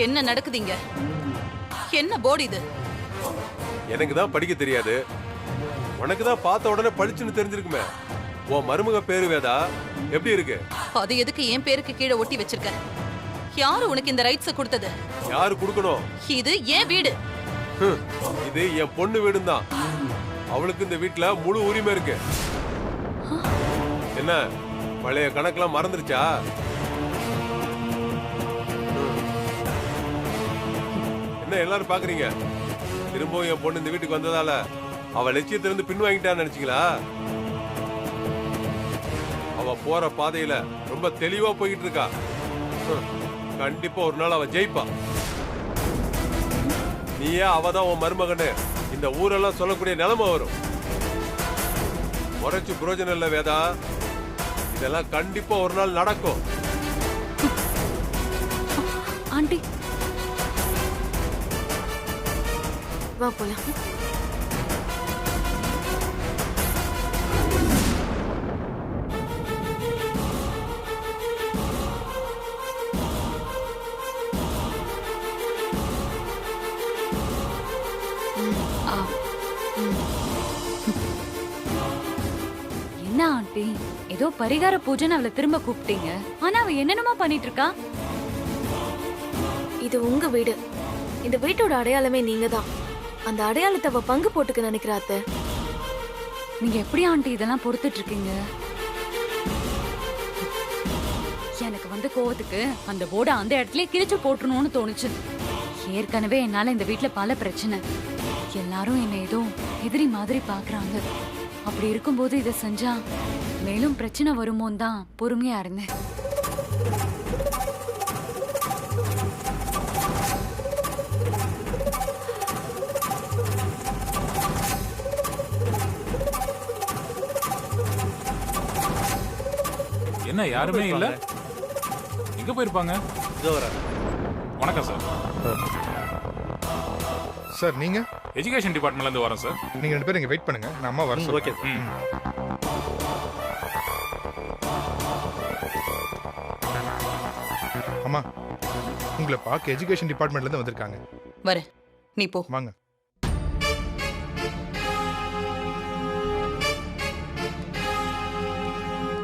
என்ன நடக்குதுங்க? என்ன போர்டு இது? எனக்கு தான் படிக்க தெரியாது. உனக்கு தான் பார்த்த உடனே படிச்சுன்னு தெரிஞ்சிருக்குமே. உன் மருமக பேரு வேதா எப்படி இருக்கு? அது எதுக்கு என் பேருக்கு கீழே ஒட்டி வச்சிருக்க? யாரு உனக்கு இந்த ரைட்ஸ் கொடுத்தது? யாரு கொடுக்கணும்? இது என் வீடு. இது என் பொண்ணு வீடும் தான். அவளுக்கு இந்த வீட்டுல முழு உரிமை இருக்கு. என்ன பழைய கணக்கெல்லாம் மறந்துருச்சா? என்ன எல்லாரும் பாக்குறீங்க? திரும்பவும் என் பொண்ணு இந்த வீட்டுக்கு வந்ததால அவ லட்சியத்திலிருந்து பின் வாங்கிட்டான்னு நினைச்சீங்களா? அவ போற பாதையில ரொம்ப தெளிவா போயிட்டு இருக்கா. கண்டிப்பா ஒரு நாள் அவ ஜெயிப்பா. நீயே அவதான் உன் மருமகன்னு இந்த ஊரெல்லாம் சொல்லக்கூடிய நிலைமை வரும். உரைச்சு புரோஜனம் இல்ல வேதா. இதெல்லாம் கண்டிப்பா ஒரு நாள் நடக்கும். ஆண்டி வா போலாம். என்ன ஆண்டி, ஏதோ பரிகார பூஜைன்னு அவளை திரும்ப கூப்பிட்டீங்க. ஆனா அவ என்னென்னமா பண்ணிட்டு இருக்கா? இது உங்க வீடு. இந்த வீட்டோட அடையாளமே நீங்க தான். அந்த அடையாளத்தை அவ பங்கு போட்டுக்க நினைக்கிறாத்த. நீங்க எப்படி ஆண்டி இதெல்லாம் பொறுத்துட்டு இருக்கீங்க? எனக்கு வந்து கோவத்துக்கு அந்த போர்டை அந்த இடத்துல கிழிச்சு போட்டுறணும்னு தோணுச்சு. ஏற்கனவே என்னால இந்த வீட்டுல பல பிரச்சனை. எல்லாரும் என்ன ஏதோ எதிரி மாதிரி பாக்குறாங்க. அப்படி இருக்கும்போது இதை செஞ்சா மேலும் பிரச்சனை வருமோன்னு தான் பொறுமையா இருந்தேன். என்ன யாருமே இல்ல? எங்க போயிருப்பாங்க? வணக்கம் சார். சார் நீங்க எஜுகேஷன் டிபார்ட்மெண்ட்ல இருந்து வரோம் சார். நீங்க ரெண்டு பேரும் இங்க வெயிட் பண்ணுங்க. நான் அம்மா வர சொல்றேன். Okay sir. அம்மா உங்களை பார்க்க எஜுகேஷன் டிபார்ட்மெண்ட்ல இருந்து வந்திருக்காங்க. வரேன், நீ போ. வாங்க.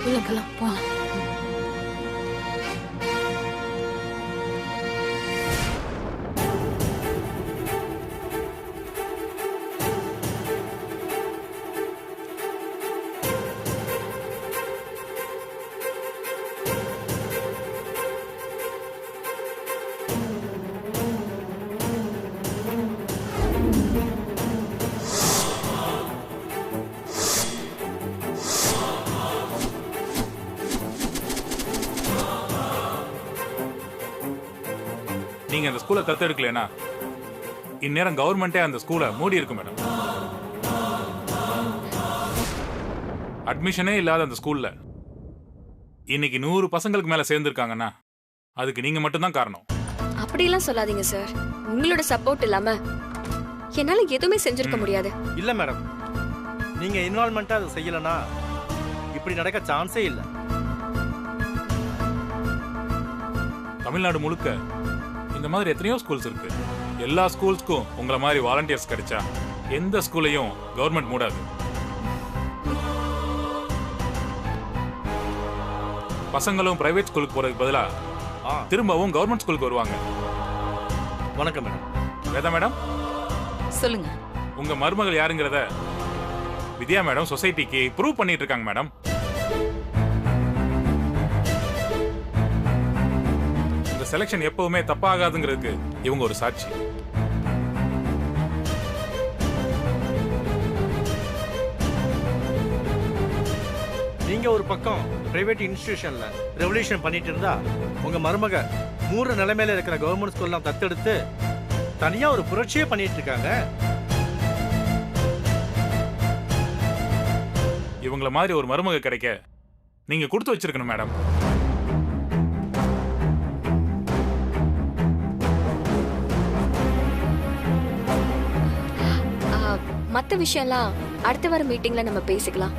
போலாம் போலாம். நீங்க அந்த ஸ்கூலை தத்தெடுக்கலனா இந்நேரம் கவர்மெண்டே அந்த ஸ்கூலை மூடி இருக்கும் மேடம். அட்மிஷனே இல்லாத அந்த ஸ்கூல்ல இன்னைக்கு 100 பசங்களுக்கு மேல சேர்ந்திருக்காங்கன்னா அதுக்கு நீங்க மட்டும்தான் காரணம். அப்படிலாம் சொல்லாதீங்க சார். உங்களோட சப்போர்ட் இல்லாம என்னால எதுவுமே செஞ்சிருக்க முடியாது. இல்ல மேடம், நீங்க இன்வால்வ்மெண்டா அதை செய்யலனா இப்படி நடக்க சான்ஸே இல்ல. தமிழ்நாடு முழுக்க இந்த மாதிரி எத்தனையோ ஸ்கூல்ஸ் இருக்கு. எல்லா ஸ்கூல்ஸ்க்கும் உங்களை மாதிரி வாலண்டியர்ஸ் கிடைச்சா எந்த ஸ்கூலையும் கவர்மெண்ட் மூடாது. பசங்களும் பிரைவேட் ஸ்கூலுக்கு போறதுக்கு பதிலா திரும்பவும் கவர்மெண்ட் ஸ்கூலுக்கு வருவாங்க. வணக்கம் மேடம். வேதா மேடம் சொல்லுங்க. உங்க மருமகள் யாருங்கிறத வித்யா மேடம் சொசைட்டிக்கு ப்ரூவ் பண்ணிட்டு இருக்காங்க மேடம். இந்த செலக்ஷன் எப்பவுமே தப்பாகாதுங்கிறதுக்கு இவங்க ஒரு சாட்சி. நீங்க ஒரு பக்கம் பிரைவேட் இன்ஸ்டிடியூஷன்ல ரெவல்யூஷன் பண்ணிட்டு இருந்தா உங்க மருமக 3 நிலைமையில இருக்கிற கவர்மெண்ட் ஸ்கூல்லாம் தத்தெடுத்து தனியா ஒரு புரட்சியே பண்ணிட்டு இருக்காங்க. இவங்கள மாதிரி ஒரு மருமக கிடைக்க நீங்க கொடுத்து வச்சிருக்கணும் மேடம். மத்த விஷயம்லாம் அடுத்த வார மீட்டிங்ல நம்ம பேசிக்கலாம்.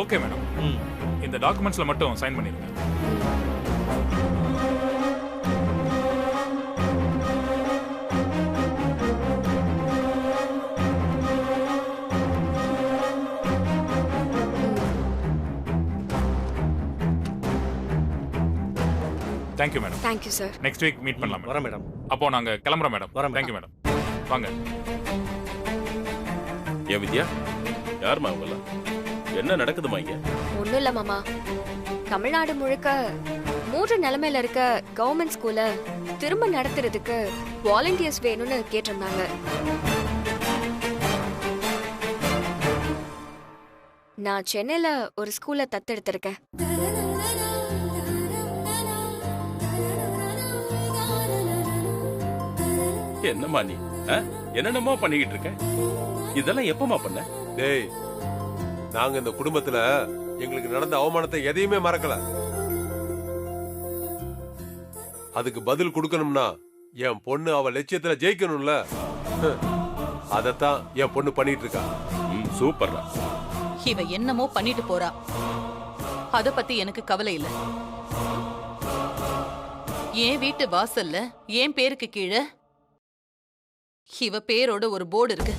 Okay madam. இந்த டாக்குமெண்ட்ஸ்ல மட்டும் சைன் பண்ணிருங்க. Thank you madam. Thank you sir. Next week meet பண்ணலாம் வரேன் மேடம். அப்போ நாங்க கிளம்புறோம் மேடம். வரேன். Thank you madam. வாங்க. ஏன் வித்யா, யாருமா அவங்களாம்? என்ன நடக்குதுமா இங்க? ஒண்ணும் இல்ல மாமா, தமிழ்நாடு முழுக்க 3 நிலைமையில இருக்க கவர்மெண்ட் ஸ்கூல திரும்ப நடத்துறதுக்கு வாலண்டியர்ஸ் வேணும்னு கேட்டிருந்தாங்க. நான் சென்னையில ஒரு ஸ்கூல்ல தத்தெடுத்திருக்கேன். என்னம்மா நீ என்னென்னமோ பண்ணிக்கிட்டு இருக்க? இதெல்லாம் எப்பமா பண்ண? டேய், நாங்க இந்த குடும்பத்துல எங்களுக்கு நடந்த அவமானத்தை எதையுமே மறக்கல. அதுக்கு பதில் கொடுக்கணும்னா என் பொண்ணு அவ லட்சியத்துல ஜெயிக்கணும்ல. அதத்தான் என் பொண்ணு பண்ணிட்டு இருக்கா. சூப்பர்டா. இவ என்னமோ பண்ணிட்டு போறா, அத பத்தி எனக்கு கவலை இல்ல. என் வீட்டு வாசல்ல என் பேருக்கு கீழே இவ பேரோட ஒரு போர்டு இருக்கு.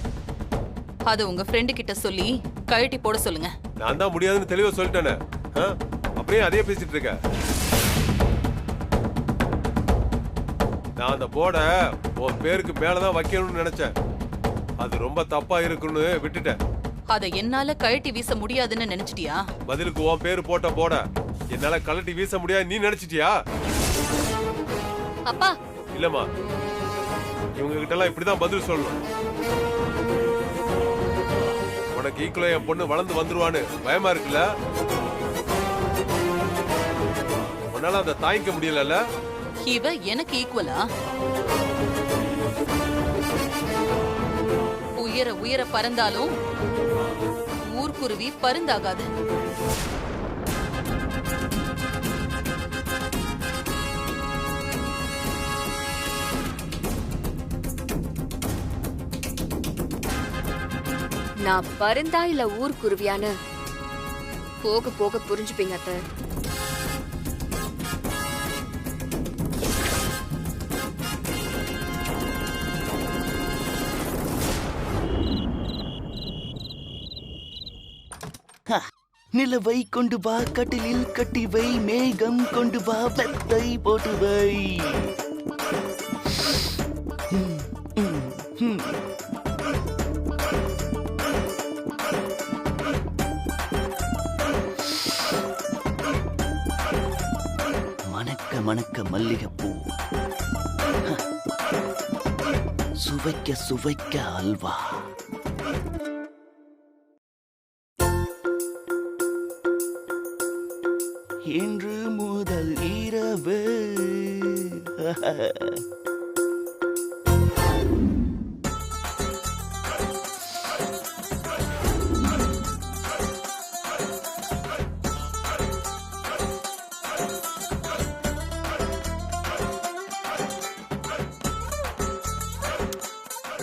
அது உங்க ஃப்ரெண்டு கிட்ட சொல்லி கழட்டி போட சொல்லுங்க. நான் தான் முடியாதுன்னு தெளிவா சொல்லிட்டேனே, அப்படியே அதே பேசிட்டு இருக்க. நான் அந்த போர்டை உன் பேருக்கு மேலதான் வைக்கணும்னு நினைச்சேன். அது ரொம்ப தப்பா இருக்குன்னு விட்டுட்டேன். அத என்னால கழட்டி வீச முடியாதுன்னு நினைச்சிட்டியா? பதிலுக்கு உன் பேரு போட்ட போட என்னால கழட்டி வீச முடியாது நீ நினைச்சிட்டியா? அப்பா இல்லம்மா, இவங்க கிட்ட எல்லாம் இப்படிதான் பதில் சொல்லணும். உனக்கு ஈக்குவலா என் பொண்ணு வளர்ந்து வந்துருவான்னு பயமா இருக்குல்ல? உன்னால அதை தாங்கிக்க முடியல. இவ எனக்கு ஈக்குவலா? உயர உயர பறந்தாலும் ஊர்க்குருவி பருந்தாகாது. நான் பருந்தா இல்ல ஊர்க்குருவியான்னு போக போக புரிஞ்சுப்பீங்க அத்தை. நிலவை கொண்டு வா, கட்டிலில் கட்டி வை, மேகம் கொண்டு வா, மெத்தை போட்டு வை. மணக்க மணக்க மல்லிகைப்பூ, சுவைக்க சுவைக்க அல்வா. இன்று முதல் இரவு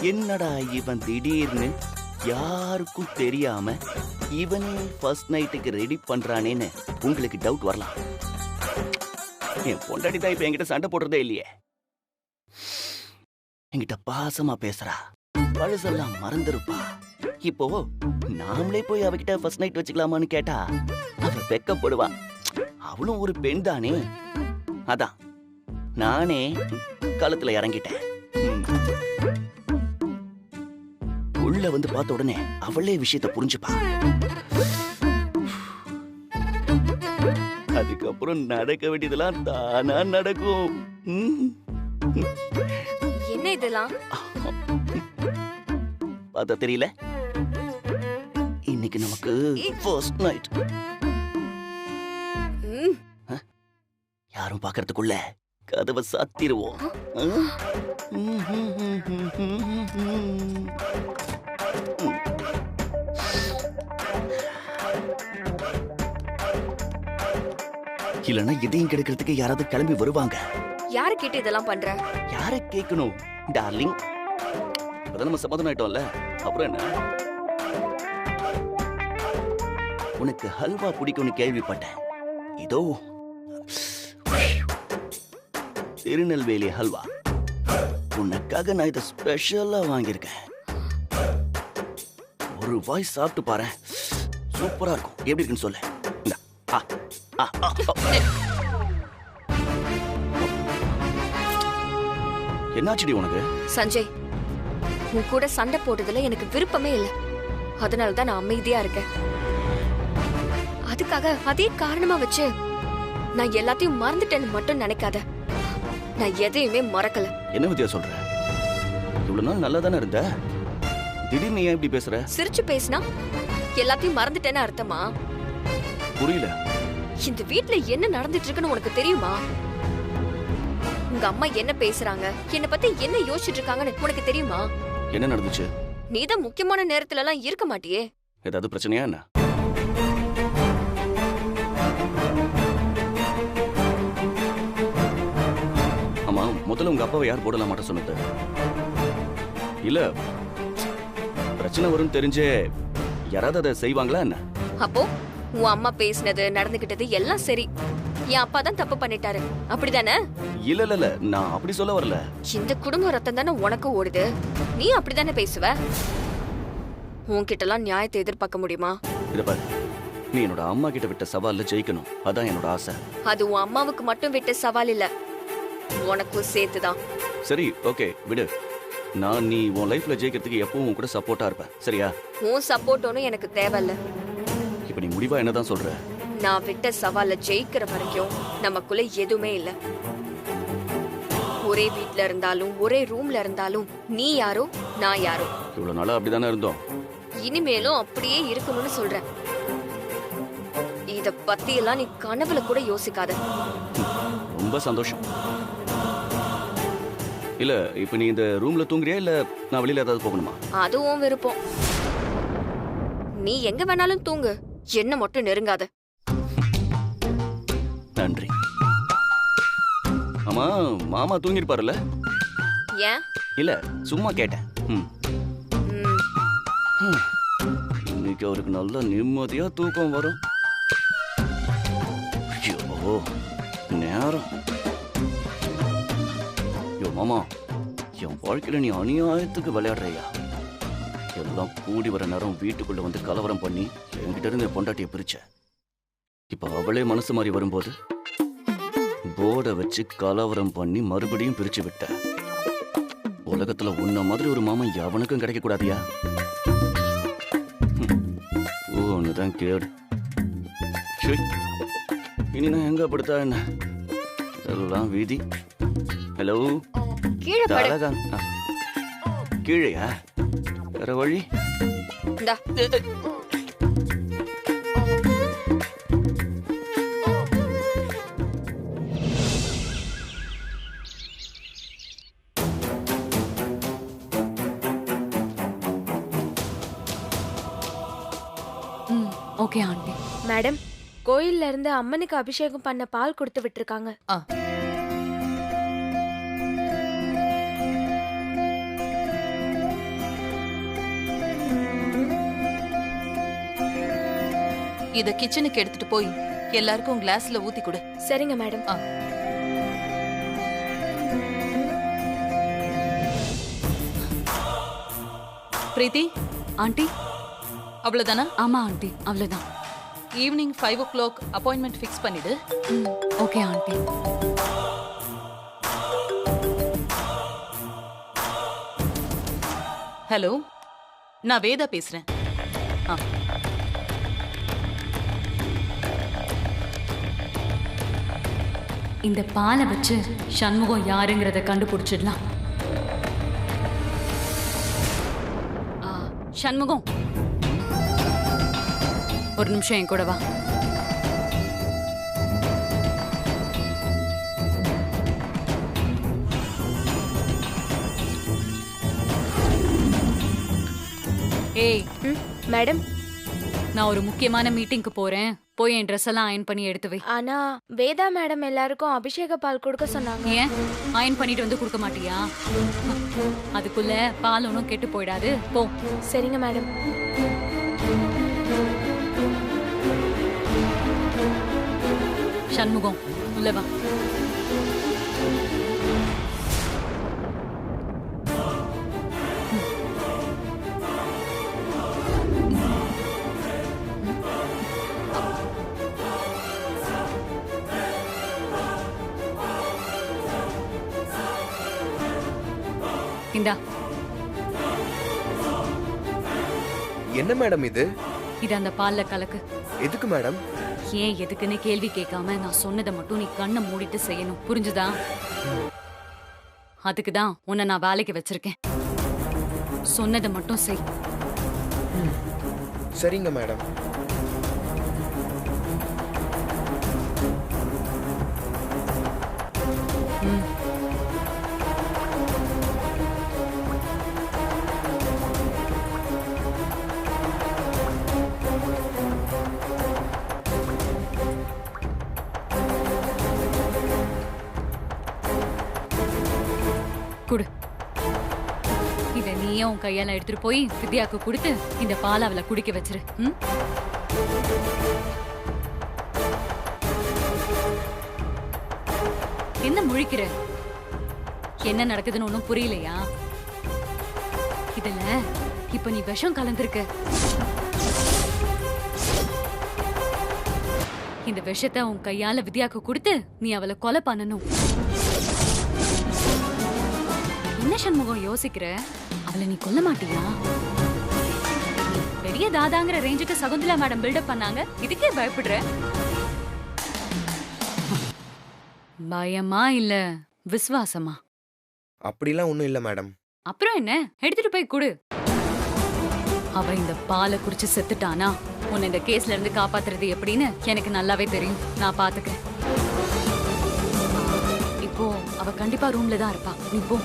என்னடா இவன் திடீர்னு யாருக்கும் தெரியாம இவனே ஃபர்ஸ்ட் நைட்டுக்கு ரெடி பண்றானேன்னு உங்களுக்கு டவுட் வரலாம். என் பொண்டாட்டி தான் இப்ப என்கிட்ட சண்டை போடுறதே இல்லையே. என்கிட்ட பாசமா பேசுறா, பழசெல்லாம் மறந்துருப்பா. இப்போ நாமளே போய் அவகிட்ட ஃபர்ஸ்ட் நைட் வச்சுக்கலாமான்னு கேட்டா அவ வெக்கப்படுவா. அவளும் ஒரு பெண் தானே. அதான் நானே களத்துல இறங்கிட்டேன். உள்ள வந்து பார்த்த உடனே அவளே விஷயத்தை புரிஞ்சுப்பா. அதுக்கப்புறம் நடக்க வேண்டியதெல்லாம் தானா நடக்கும். என்ன இதெல்லாம் பார்த்தா தெரியல? இன்னைக்கு நமக்கு ஃபர்ஸ்ட் நைட். யாரும் பார்க்கறதுக்குள்ள கதவை சாத்திருவோம். இல்லனா இதையும் கெடுக்கிறதுக்கு யாராவது கிளம்பி வருவாங்க. யாரு கேட்டு இதெல்லாம் பண்ற? யார கேட்கணும் டார்லிங்? இப்பதான் நம்ம சமாதானம் ஆயிட்டோம்ல, அப்புறம் என்ன? உனக்கு ஹல்வா பிடிக்கும்னு கேள்விப்பட்டேன். இதோ திருநெல்வேலி ஹல்வா உனக்காக நான் இதை ஸ்பெஷலா வாங்கியிருக்கேன். ஒரு வாய் சாப்பிட்டு பாரு, சூப்பரா இருக்கும். எப்படி இருக்குன்னு சொல்லு. என்னாச்சுடி உனக்கு? சஞ்சய், உன் கூட சண்டை போடுறதுல எனக்கு விருப்பமே இல்லை. அதனால தான் நான் அமைதியா இருக்கேன். அதுக்காக அதே காரணமா வச்சு நான் எல்லாத்தையும் மறந்துட்டேன்னு மட்டும் நினைக்காத. நான் எதையுமே மறக்கல. என்ன வித்யா சொல்ற? இவ்வளவு நாள் நல்லா தானே இருந்த, திடீர்னு ஏன் இப்படி பேசுற? சிரிச்சு பேசினா எல்லாத்தையும் மறந்துட்டேன்னு அர்த்தமா? புரியல. இந்த வீட்ல என்ன நடந்துட்டு இருக்குன்னு உனக்கு தெரியுமா? உங்க அம்மா என்ன பேசுறாங்க, என்ன பத்தி என்ன யோசிச்சுட்டு இருக்காங்கன்னு உனக்கு தெரியுமா? என்ன நடந்துச்சு? நீதான் முக்கியமான நேரத்துல எல்லாம் இருக்க மாட்டியே. ஏதாவது பிரச்சனையா என்ன? ஆமா, முதல்ல உங்க அப்பாவை யார் போடலாம் மாட்ட சொன்னது? இல்ல, பிரச்சனை வரும்னு தெரிஞ்சே யாராவது அதை செய்வாங்களா என்ன? அப்போ உன் அம்மா பேசினது நடந்துகிட்டது எல்லாம் சரி, என் அப்பா தான் தப்பு பண்ணிட்டாரு, அப்படிதானே? இல்ல இல்ல இல்ல, நான் அப்படி சொல்ல வரல. இந்த குடும்ப ரத்தம் தானே உனக்கு ஓடுது, நீ அப்படிதானே பேசுவ. உன்கிட்ட எல்லாம் நியாயத்தை எதிர்பார்க்க முடியுமா? இத பாரு, நீ என்னோட அம்மா கிட்ட விட்ட சவால்ல ஜெயிக்கணும், அதான் என்னோட ஆசை. அது உன் அம்மாவுக்கு மட்டும் விட்ட சவால் இல்ல, உனக்கும் சேர்த்துதான். சரி, ஓகே, விடு. நான் நீ உன் லைஃப்ல ஜெயிக்கிறதுக்கு எப்பவும் உன் கூட சப்போர்ட்டா இருப்பேன், சரியா? உன் சப்போர்ட் ஒன்னும் எனக்கு தேவையில்ல. இப்ப நீ முடிவா என்னதான் சொல்ற? நான் விட்ட சவால ஜெயிக்கிற வரைக்கும் நமக்குள்ள எதுவுமே இல்ல. ஒரே வீட்ல இருந்தாலும் ஒரே ரூம்ல இருந்தாலும் நீ யாரோ நான் யாரோ. இவ்வளவு நாளா அப்படிதானே இருந்தோம், இனிமேலும் அப்படியே இருக்கணும்னு சொல்றேன். இத பத்தி எல்லாம் நீ கனவுல கூட யோசிக்காத. ரொம்ப சந்தோஷம். இல்ல, இப்ப நீ இந்த ரூம்ல தூங்குறியா இல்ல நான் வெளியில ஏதாவது போகணுமா? அதுவும் விருப்பம். நீ எங்க வேணாலும் தூங்கு, என்ன மட்டும் நெருங்காத. நன்றி. ஆமா, மாமா தூங்கிருப்பாருல்ல? ஏன்? இல்ல, சும்மா கேட்டேன். ம். இன்னைக்கு அவருக்கு நல்ல நிம்மதியா தூக்கம் வரும். ஐயோ, நேரம். ஐயோ மாமா, என் வாழ்க்கையில நீ அநியாயத்துக்கு விளையாடுறியா? எல்லாம் கூடி வர நேரம் வீட்டுக்குள்ள வந்து கலவரம் பண்ணி என்கிட்ட இருந்து பொண்டாட்டியை பிரிச்ச. இப்ப அவளே மனசு மாறி வரும்போது போர்டை வச்சு கலவரம் பண்ணி மறுபடியும் பிரிச்சு விட்ட. உலகத்துல உன்ன மாதிரி ஒரு மாமன் எவனுக்கும் கிடைக்க கூடாதியா? ஒண்ணுதான் கேடு. இனி நான் எங்க படுத்தா என்ன? எல்லாம் விதி. ஹலோ, கீழையா? வேற வழி? Okay aunty. மேடம், கோயில்ல இருந்து அம்மனுக்கு அபிஷேகம் பண்ண பால் கொடுத்து விட்டுருக்காங்க. இத கிச்சனுக்கு எடுத்துட்டு போய் எல்லாருக்கும் கிளாஸ்ல ஊத்தி கொடு. சரிங்க மேடம். பிரீத்தி ஆண்டி. அவ்வளவுதானா? ஆமா ஆண்டி, அவ்வளவுதான். ஈவினிங் 5 o'clock அப்பாயின்மெண்ட் ஃபிக்ஸ் பண்ணிடு. Okay aunty. ஹலோ, நான் வேதா பேசுறேன். இந்த பாலை வச்சு சண்முகம் யாருங்கிறத கண்டுபிடிச்சிடலாம். சண்முகம், ஒரு நிமிஷம் என் கூட வா. ஏய் மேடம், நான் ஒரு முக்கியமான மீட்டிங்க்கு போறேன். போய் என் ட்ரெஸ் எல்லாம் அயன் பண்ணி எடுத்து வை. ஆனா வேதா மேடம் எல்லாருக்கும் அபிஷேக பால் கொடுக்க சொன்னாங்க. ஏன் அயன் பண்ணிட்டு வந்து கொடுக்க மாட்டியா? அதுக்குள்ள பால் ஒன்றும் கெட்டு போயிடாது. போ. சரிங்க மேடம். சண்முகம், உள்ள வா. இந்தா. என்ன மேடம் இது? இது அந்த பால்ல கலக்கு. எதுக்கு மேடம்? ஏன் எதுக்குன்னு கேள்வி கேட்காம நான் சொன்னதை மட்டும் நீ கண்ணை மூடிட்டு செய்யணும், புரிஞ்சுதா? அதுக்கு தான் உன்னை நான் வேலைக்கு வச்சிருக்கேன். சொன்னதை மட்டும் செய். சரிங்க மேடம். குடு. இத நீயே உன் கையால எடுத்துட்டு போய் வித்யாக்கு கொடுத்து இந்த பால் அவளை குடிக்க வச்சிரு. என்ன முழிக்கிற? என்ன நடக்குதுன்னு ஒண்ணும் புரியலையா? இதுல இப்ப நீ விஷம் கலந்திருக்க. இந்த விஷத்தை உன் கையால வித்யாக்கு கொடுத்து நீ அவளை கொலை பண்ணணும். என்ன சண்முகம் யோசிக்கிற? அவளை நீ கொல்ல மாட்டியா? பெரிய தாதாங்கிற ரேஞ்சுக்கு சகுந்தலா மேடம் பில்டப் பண்ணாங்க, இதுக்கே பயப்படுற? பயமா இல்ல விசுவாசமா? அப்படிலாம் ஒண்ணும் இல்ல மேடம். அப்புறம் என்ன, எடுத்துட்டு போய் கொடு. அவ இந்த பாலை குடிச்சு செத்துட்டானா உன்னை இந்த கேஸ்ல இருந்து காப்பாத்துறது எப்படின்னு எனக்கு நல்லாவே தெரியும். நான் பாத்துக்கிறேன். இப்போ அவ கண்டிப்பா ரூம்ல தான் இருப்பா. நீ போ.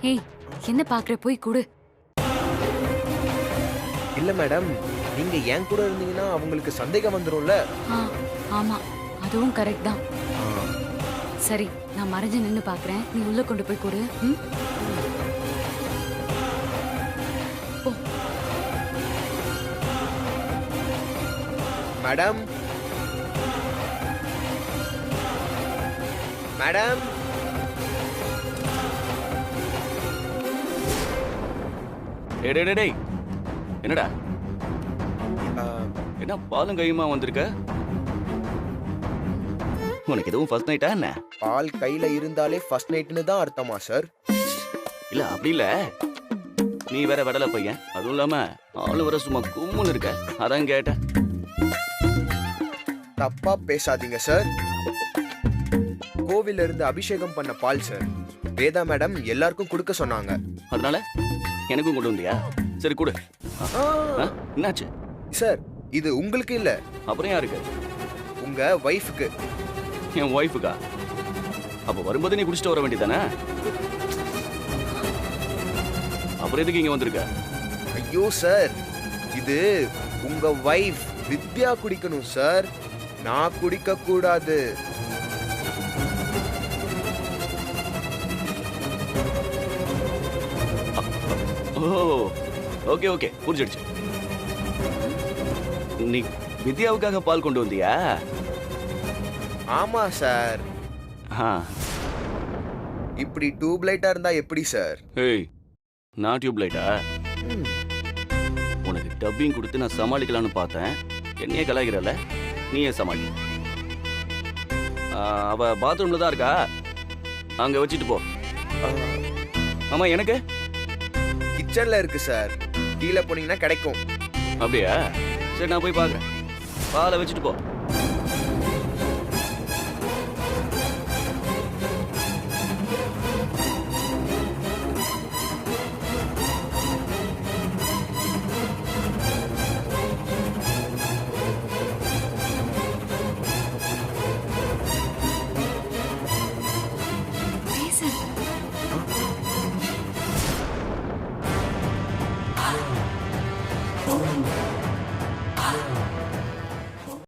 ஏய், என்ன பாக்குற? போய் கொடு. இல்ல மேடம், நீங்க என் கூட இருந்தீங்கன்னா அவங்களுக்கு சந்தேகம் வந்துரும்ல. ஆமா, அதுவும் கரெக்ட் தான். சரி, நான் மறைஞ்சு நின்னு பாக்குறேன். நீ உள்ள கொண்டு போய் கொடு. மேடம், மேடம், டேய், என்னடா என்ன பாலும் கையுமா வந்திருக்க? உனக்கு எதுவும் ஃபர்ஸ்ட் நைட்டா என்ன? பால் கையில இருந்தாலே ஃபர்ஸ்ட் நைட்னு தான் அர்த்தமா சார்? இல்ல அப்படி இல்ல, நீ வேற வெடல பையன், அதுவும் இல்லாம ஆளு வர சும்மா கும்முன்னு இருக்க, அதான் கேட்டேன். தப்பா பேசாதீங்க சார். கோவில்ல இருந்து அபிஷேகம் பண்ண பால் சார். வேதா மேடம் எல்லாருக்கும் கொடுக்க சொன்னாங்க. அதனால எனக்கும் கொண்டு வந்தியா? சரி கொடு. என்னாச்சு சார்? இது உங்களுக்கு இல்ல. அப்புறம் யாருக்கு? உங்க வைஃப்க்கு. என் வைஃபுக்கா? அப்ப வரும்போது நீ குடிச்சிட்டு வர வேண்டியதானே? அப்புறம் எதுக்கு இங்க வந்திருக்க? ஐயோ சார், இது உங்க வைஃப் வித்யா குடிக்கணும் சார், நான் குடிக்க கூடாது. ஓ, ஓகே ஓகே, புரிஞ்சிடுச்சு. நீ வித்யாவுக்காக பால் கொண்டு வந்தியா? ஆமா சார். இப்படி டியூப் லைட்டா இருந்தா எப்படி சார்? ஏய், நான் டியூப் லைட்டா? உனக்கு டப்பிங் கொடுத்து நான் சமாளிக்கலாம்னு பார்த்தேன். என்னையே கலாய்கிறல்ல, நீயே சமாளி. அவ பாத்ரூம்ல தான் இருக்கா, அங்க வச்சுட்டு போ. ஆமா, எனக்கு கிச்சன்ல இருக்கு சார், கீழே போனீங்கன்னா கிடைக்கும். அப்படியா? சரி, நான் போய் பார்க்குறேன். பாலை வச்சுட்டு போ.